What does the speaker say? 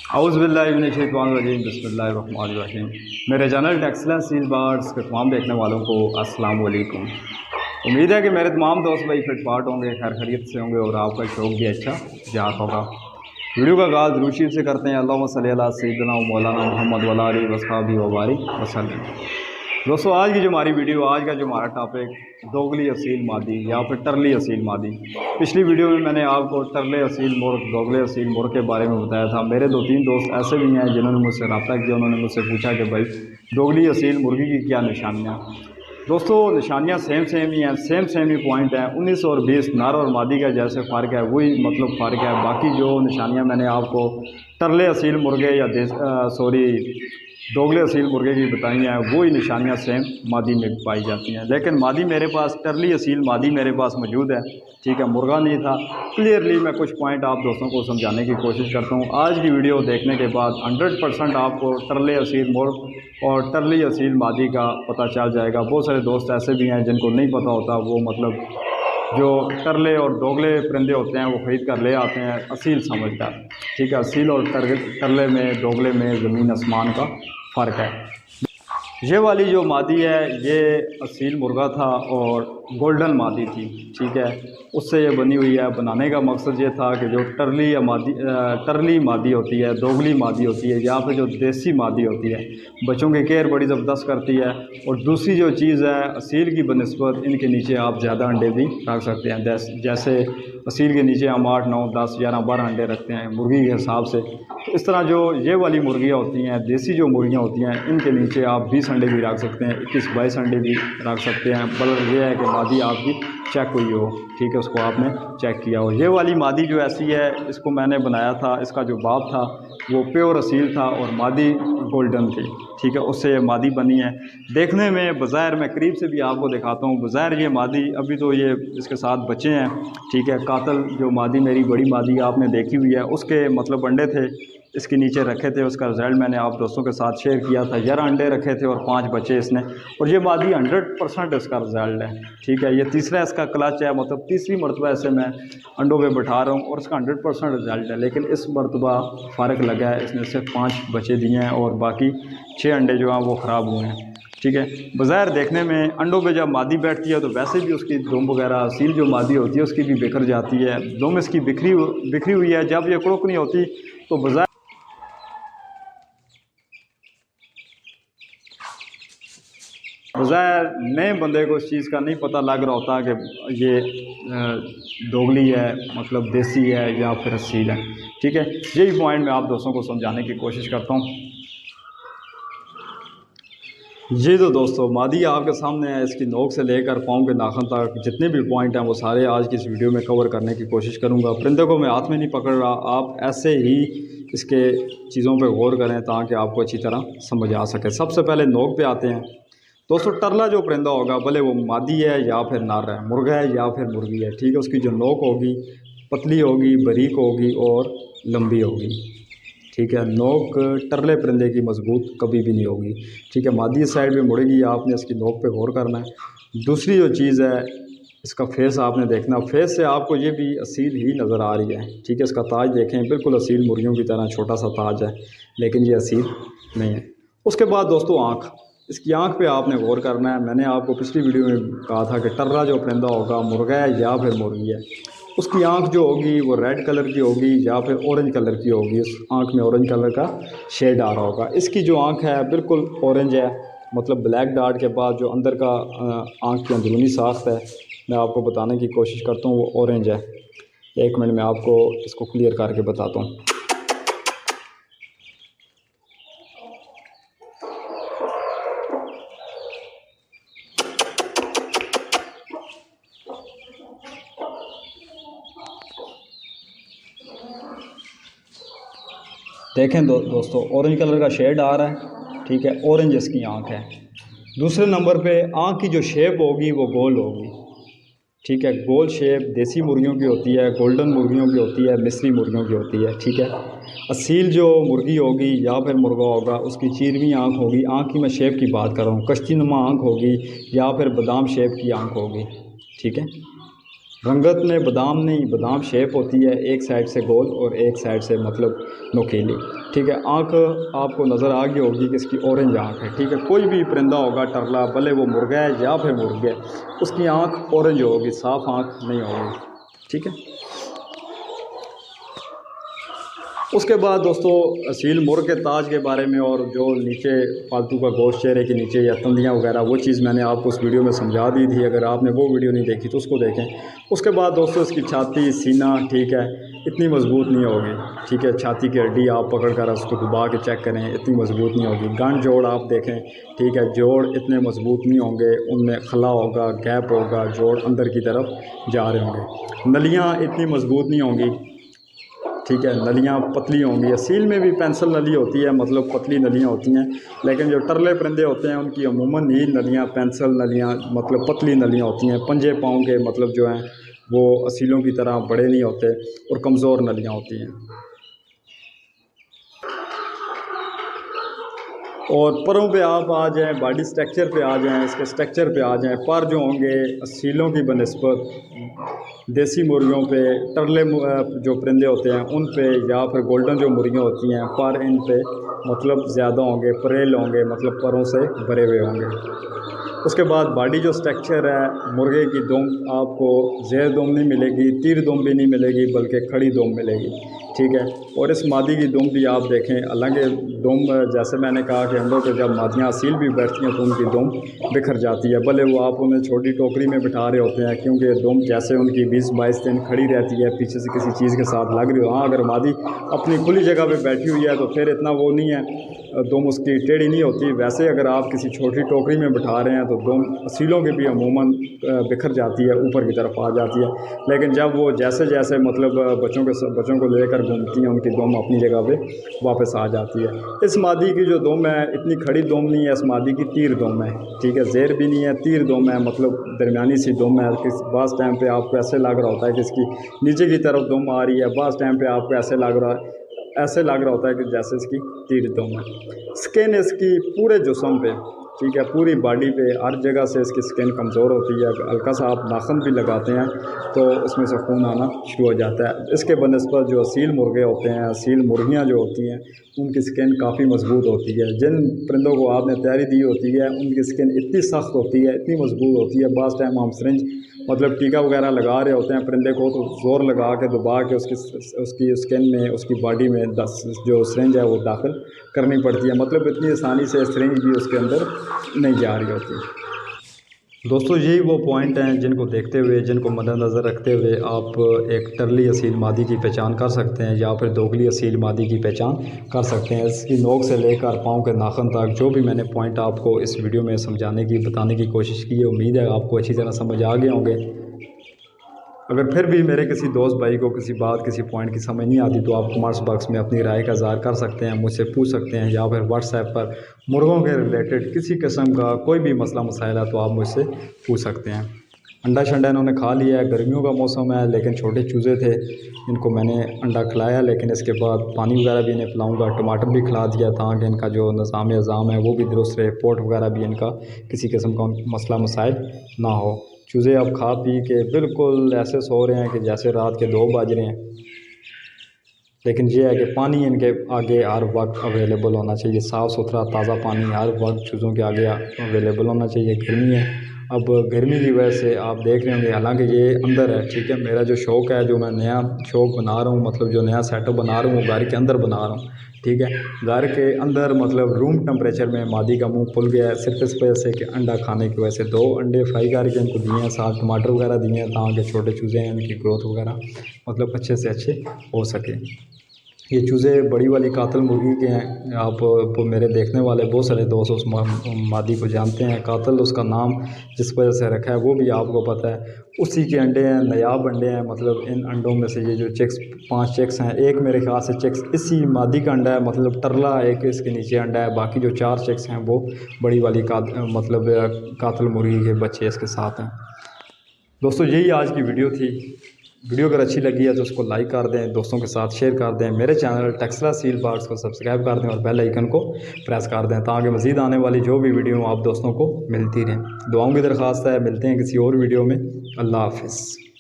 औज़ुबिल्लाहिमिनश्शैतानिर्रजीम बिस्मिल्लाहिर्रहमानिर्रहीम। मेरे channel टेक्सलेंस seal bars के तमाम देखने वालों को अस्सलाम वालेकुम। उम्मीद है कि मेरे तमाम दोस्त भाई फिट फाट होंगे, खैर खैरियत से होंगे और आपका शौक़ भी अच्छा जात होगा। वीडियो का आगाज़ दुरूद शरीफ से करते हैं। अल्लाहुम्मा सल्ली अला सय्यिदिना व मौलाना मुहम्मद व अला आलिहि व अस्हाबिहि व बारिक वसल्लम। दोस्तों, आज की जो हमारी वीडियो, आज का जो हमारा टॉपिक दोगली असील मादी या फिर टरली असील मादी। पिछली वीडियो में मैंने आपको टरले असील मुर्ग, दोगले असील मुर्ग के बारे में बताया था। मेरे 2-3 दोस्त ऐसे भी हैं जिन्होंने मुझसे रब्ता किया, उन्होंने मुझसे पूछा कि भाई दोगली असील मुर्गी की क्या निशानियाँ। दोस्तों, निशानियाँ सेम ही हैं, सेम ही पॉइंट हैं। 19 और 20 नर और मादी का जैसे फ़र्क है वही मतलब फ़र्क है। बाकी जो निशानियाँ मैंने आपको टरले असील मुर्गे या दोगले असील मुर्गे की बताई हैं, वही निशानियाँ सेम मादी में पाई जाती हैं। लेकिन मादी मेरे पास, टरली असील मादी मेरे पास मौजूद है, ठीक है, मुर्गा नहीं था। क्लियरली मैं कुछ पॉइंट आप दोस्तों को समझाने की कोशिश करता हूँ। आज की वीडियो देखने के बाद 100% आपको टरले असील मुर्ग और टरली असील मादी का पता चल जाएगा। बहुत सारे दोस्त ऐसे भी हैं जिनको नहीं पता होता, वो मतलब जो टरले और दोगले परिंदे होते हैं वो ख़रीद कर ले आते हैं असील समझकर, ठीक है। असील और टरले में, दोगले में ज़मीन आसमान का फ़र्क है। ये वाली जो मादी है ये असील मुर्गा था और गोल्डन मादी थी, ठीक है। उससे ये बनी हुई है। बनाने का मकसद ये था कि जो टरली मादी होती है, दोगली मादी होती है या फिर जो देसी मादी होती है, बच्चों की केयर बड़ी ज़बरदस्त करती है। और दूसरी जो चीज़ है, असील की बनिस्बत इनके नीचे आप ज़्यादा अंडे भी रख सकते हैं। जैसे असील के नीचे हम 8, 9, 10, 11, 12 अंडे रखते हैं मुर्गी के हिसाब से। तो इस तरह जो ये वाली मुर्गियाँ होती हैं, देसी जो मुर्गियाँ होती हैं, इनके नीचे आप 20 अंडे भी रख सकते हैं, 21-22 अंडे भी रख सकते हैं। बल्कि ये है कि मादी आपकी चेक हुई हो, ठीक है, उसको आपने चेक किया हो। ये वाली मादी जो ऐसी है, इसको मैंने बनाया था, इसका जो बाप था वो प्योर असील था और मादी गोल्डन थी, ठीक है। उससे ये मादी बनी है। देखने में बज़ाहिर, मैं करीब से भी आपको दिखाता हूँ, बज़ाहिर ये मादी, अभी तो ये इसके साथ बच्चे हैं, ठीक है। कातल जो मादी, मेरी बड़ी मादी आपने देखी हुई है, उसके मतलब अंडे थे इसके नीचे रखे थे। उसका रिज़ल्ट मैंने आप दोस्तों के साथ शेयर किया था। 11 अंडे रखे थे और 5 बच्चे इसने। और ये मादी 100% इसका रिज़ल्ट है, ठीक है। ये तीसरा इसका क्लच है, मतलब तीसरी मरतबा ऐसे मैं अंडों पे बैठा रहा हूँ और इसका 100% रिज़ल्ट है। लेकिन इस मरतबा फ़र्क लगा है, इसने सिर्फ 5 बच्चे दिए हैं और बाकी 6 अंडे जो हैं वो ख़राब हुए हैं, ठीक है। बज़ाहिर देखने में अंडों पे जब मादी बैठती है तो वैसे भी उसकी दुम वगैरह, असील जो मादी होती है उसकी भी बिखर जाती है, दुम इसकी बिखरी हुई है। जब ये कुड़क नहीं होती तो बज़ाहिर नए बंदे को इस चीज़ का नहीं पता लग रहा होता कि ये दोगली है, मतलब देसी है या फिर असील है, ठीक है। यही पॉइंट मैं आप दोस्तों को समझाने की कोशिश करता हूँ। ये तो दोस्तों मादी आपके सामने है। इसकी नोक से लेकर पाँव के नाखून तक जितने भी पॉइंट हैं वो सारे आज की इस वीडियो में कवर करने की कोशिश करूँगा। परिंदे को मैं हाथ में नहीं पकड़ रहा, आप ऐसे ही इसके चीज़ों पे गौर करें ताकि आपको अच्छी तरह समझ आ सके। सबसे पहले नोक पे आते हैं। दोस्तों, टरला जो परिंदा होगा, भले वो मादी है या फिर नर है, मुर्गा है या फिर मुर्गी है, ठीक है, उसकी जो नोक होगी पतली होगी, बारीक होगी और लंबी होगी, ठीक है। नोक टरले परिंदे की मजबूत कभी भी नहीं होगी, ठीक है। मादी साइड में मुड़ेगी, आपने इसकी नोक पे गौर करना है। दूसरी जो चीज़ है, इसका फेस आपने देखना। फेस से आपको ये भी असील ही नज़र आ रही है, ठीक है। इसका ताज देखें, बिल्कुल असील मुर्गियों की तरह छोटा सा ताज है, लेकिन ये असील नहीं है। उसके बाद दोस्तों आँख, इसकी आँख पे आपने गौर करना है। मैंने आपको पिछली वीडियो में कहा था कि टर्रा जो परिंदा होगा, मुर्गा है या फिर मुर्गी है, उसकी आँख जो होगी वो रेड कलर की होगी या फिर ऑरेंज कलर की होगी। इस आँख में ऑरेंज कलर का शेड आ रहा होगा। इसकी जो आँख है बिल्कुल ऑरेंज है, मतलब ब्लैक डॉट के बाद जो अंदर का आँख की अंदरूनी साख्त है, मैं आपको बताने की कोशिश करता हूँ, वो ऑरेंज है। 1 मिनट में आपको इसको क्लियर करके बताता हूँ। देखें दोस्तों, ऑरेंज कलर का शेड आ रहा है, ठीक है। ऑरेंज इसकी आँख है। दूसरे नंबर पे आँख की जो शेप होगी वो गोल होगी, ठीक है। गोल शेप देसी मुर्गियों की होती है, गोल्डन मुर्गियों की होती है, मिस्री मुर्गियों की होती है, ठीक है। असील जो मुर्गी होगी या फिर मुर्गा होगा, उसकी चीरवी आँख होगी। आँख की मैं शेप की बात कर रहा हूँ। कश्ती नुमा आँख होगी या फिर बादाम शेप की आँख होगी, ठीक है। रंगत में बादाम नहीं, बादाम शेप होती है, एक साइड से गोल और एक साइड से मतलब नुकीली। ठीक है। आँख आपको नज़र आ गई होगी कि इसकी ऑरेंज आँख है, ठीक है। कोई भी परिंदा होगा टरला, भले वो मुर्गा है या फिर मुर्गे है, उसकी आँख ऑरेंज होगी, साफ़ आँख नहीं होगी, ठीक है। उसके बाद दोस्तों सील मुर्ग के ताज के बारे में और जो नीचे फालतू का गोश्त चेहरे के नीचे या तंदियाँ वगैरह, वो चीज़ मैंने आपको उस वीडियो में समझा दी थी। अगर आपने वो वीडियो नहीं देखी तो उसको देखें। उसके बाद दोस्तों इसकी छाती, सीना, ठीक है, इतनी मजबूत नहीं होगी, ठीक है। छाती की हड्डी आप पकड़ कर उसको दबा के चेक करें, इतनी मजबूत नहीं होगी। गांठ जोड़ आप देखें, ठीक है, जोड़ इतने मजबूत नहीं होंगे, उनमें खला होगा, गैप होगा, जोड़ अंदर की तरफ जा रहे होंगे। नलियाँ इतनी मजबूत नहीं होंगी, ठीक है, नलियाँ पतली होंगी। सील में भी पेंसिल नली होती है, मतलब पतली नलियाँ होती हैं, लेकिन जो टरले परिंदे होते हैं उनकी अमूमन ही नलियाँ पेंसिल नलियाँ, मतलब पतली नलियाँ होती हैं। पंजे पाँव के मतलब जो हैं वो असीलों की तरह बड़े नहीं होते और कमज़ोर नलियाँ होती हैं। और परों पे आप आ जाएँ, बॉडी स्ट्रक्चर पे आ जाएँ, इसके स्ट्रक्चर पे आ जाएँ। पर जो होंगे असीलों की बनस्बत देसी मुर्गियों पे, टरले जो परिंदे होते हैं उन पे, या फिर गोल्डन जो मुर्गियाँ होती हैं, पर इन पे मतलब ज़्यादा होंगे, परेल होंगे, मतलब परों से भरे हुए होंगे। उसके बाद बॉडी जो स्ट्रक्चर है, मुर्गे की दुम आपको ज़ेर दुम नहीं मिलेगी, तीर दुम भी नहीं मिलेगी, बल्कि खड़ी दुम मिलेगी, ठीक है। और इस मादी की दुम भी आप देखें, हालांकि दुम जैसे मैंने कहा कि अंडों पे जब मादियाँ असील भी बैठती हैं तो उनकी दुम बिखर जाती है, भले वो आप उन्हें छोटी टोकरी में बिठा रहे होते हैं, क्योंकि दुम जैसे उनकी 20-22 दिन खड़ी रहती है, पीछे से किसी चीज़ के साथ लग रही हो। हाँ, अगर मादी अपनी खुली जगह पर बैठी हुई है तो फिर इतना वो नहीं है, दुम उसकी टेढ़ी नहीं होती। वैसे अगर आप किसी छोटी टोकरी में बिठा रहे हैं तो दुम असीलों की भी अमूमन बिखर जाती है, ऊपर की तरफ आ जाती है। लेकिन जब वो जैसे जैसे मतलब बच्चों को लेकर घूमती हैं, उनकी दुम अपनी जगह पे वापस आ जाती है। इस मादी की जो दुम है इतनी खड़ी दुम नहीं है, इस मादी की तीर दुम है, ठीक है। ज़ेर भी नहीं है, तीर दुम है, मतलब दरमियानी सी दुम है। बाज़ टाइम पे आपको ऐसे लग रहा होता है कि इसकी नीचे की तरफ दुम आ रही है, बाज़ टाइम पे आपको ऐसे लग रहा होता है कि जैसे इसकी तीर दुम है। स्किन इसकी पूरे जिस्म पे, ठीक है, पूरी बॉडी पे हर जगह से इसकी स्किन कमज़ोर होती है। हल्का सा आप नाखून भी लगाते हैं तो उसमें से खून आना शुरू हो जाता है। इसके बनस्बत जो असील मुर्गे होते हैं, असील मुर्गियाँ जो होती हैं, उनकी स्किन काफ़ी मजबूत होती है। जिन परिंदों को आपने तैयारी दी होती है उनकी स्किन इतनी सख्त होती है, इतनी मजबूत होती है। बाज़ टाइम हम सिरिंज मतलब टीका वगैरह लगा रहे होते हैं परिंदे को, तो ज़ोर लगा के दबा के उसकी स्किन में, उसकी बॉडी में जो सिरिंज है वो दाखिल करनी पड़ती है। मतलब इतनी आसानी से सिरिंज भी उसके अंदर नहीं जा रही होती। दोस्तों यही वो पॉइंट हैं जिनको देखते हुए, जिनको मद्देनज़र रखते हुए आप एक टरली असील मादी की पहचान कर सकते हैं या फिर दोगली असील मादी की पहचान कर सकते हैं। इसकी नोक से लेकर पाँव के नाखून तक जो भी मैंने पॉइंट आपको इस वीडियो में समझाने की, बताने की कोशिश की है, उम्मीद है आपको अच्छी तरह समझ आ गए होंगे। अगर फिर भी मेरे किसी दोस्त भाई को किसी बात, किसी पॉइंट की समझ नहीं आती तो आप कमेंट्स बॉक्स में अपनी राय का इज़हार कर सकते हैं, मुझसे पूछ सकते हैं, या फिर व्हाट्सएप पर मुर्गों के रिलेटेड किसी किस्म का कोई भी मसला मसाइल है तो आप मुझसे पूछ सकते हैं। अंडा शंडा इन्होंने खा लिया है, गर्मियों का मौसम है, लेकिन छोटे चूज़े थे, इनको मैंने अंडा खिलाया, लेकिन इसके बाद पानी वगैरह भी इन्हें पिलाऊंगा, टमाटर भी खिला दिया ताकि इनका जो निज़ाम है वो भी दुरुस्त रहे, पोट वगैरह भी इनका किसी किस्म का मसला मसाइल ना हो। चूज़े अब खा पी के बिल्कुल ऐसे सो रहे हैं कि जैसे रात के 2 बज रहे हैं, लेकिन ये है कि पानी इनके आगे हर वक्त अवेलेबल होना चाहिए, साफ़ सुथरा ताज़ा पानी हर वक्त चूज़ों के आगे अवेलेबल होना चाहिए। गर्मी है, अब गर्मी की वजह से आप देख रहे होंगे, हालांकि ये अंदर है, ठीक है। मेरा जो शौक़ है, जो मैं नया शौक़ बना रहा हूँ, मतलब जो नया सेटअप बना रहा हूँ वो घर के अंदर बना रहा हूँ, ठीक है। घर के अंदर मतलब रूम टेम्परेचर में मादी का मुंह खुल गया है, सिर्फ इस वजह से कि अंडा खाने की वजह से। 2 अंडे फ्राई करके इनको दिए हैं, साथ टमाटर वगैरह दिए हैं ताकि छोटे चूज़े हैं इनकी ग्रोथ वगैरह मतलब अच्छे से अच्छे हो सके। ये चूज़े बड़ी वाली कातल मुर्गी के हैं। आप मेरे देखने वाले बहुत सारे दोस्त उस मादी को जानते हैं। कातल उसका नाम जिस वजह से रखा है वो भी आपको पता है। उसी के अंडे हैं, नायाब अंडे हैं। मतलब इन अंडों में से ये जो चिक्स 5 चिक्स हैं, एक मेरे ख्याल से चिक्स इसी मादी का अंडा है, मतलब टरला एक इसके नीचे अंडा है, बाकी जो 4 चिक्स हैं वो बड़ी वाली कातल मुर्गी के बच्चे इसके साथ हैं। दोस्तों यही आज की वीडियो थी। वीडियो अगर अच्छी लगी है तो उसको लाइक कर दें, दोस्तों के साथ शेयर कर दें, मेरे चैनल टेक्सला सील बर्ड्स को सब्सक्राइब कर दें और बेल आइकन को प्रेस कर दें ताकि मज़ीद आने वाली जो भी वीडियो आप दोस्तों को मिलती रहें। दुआओं की दरख्वास्त है। मिलते हैं किसी और वीडियो में। अल्लाह हाफ़िज़।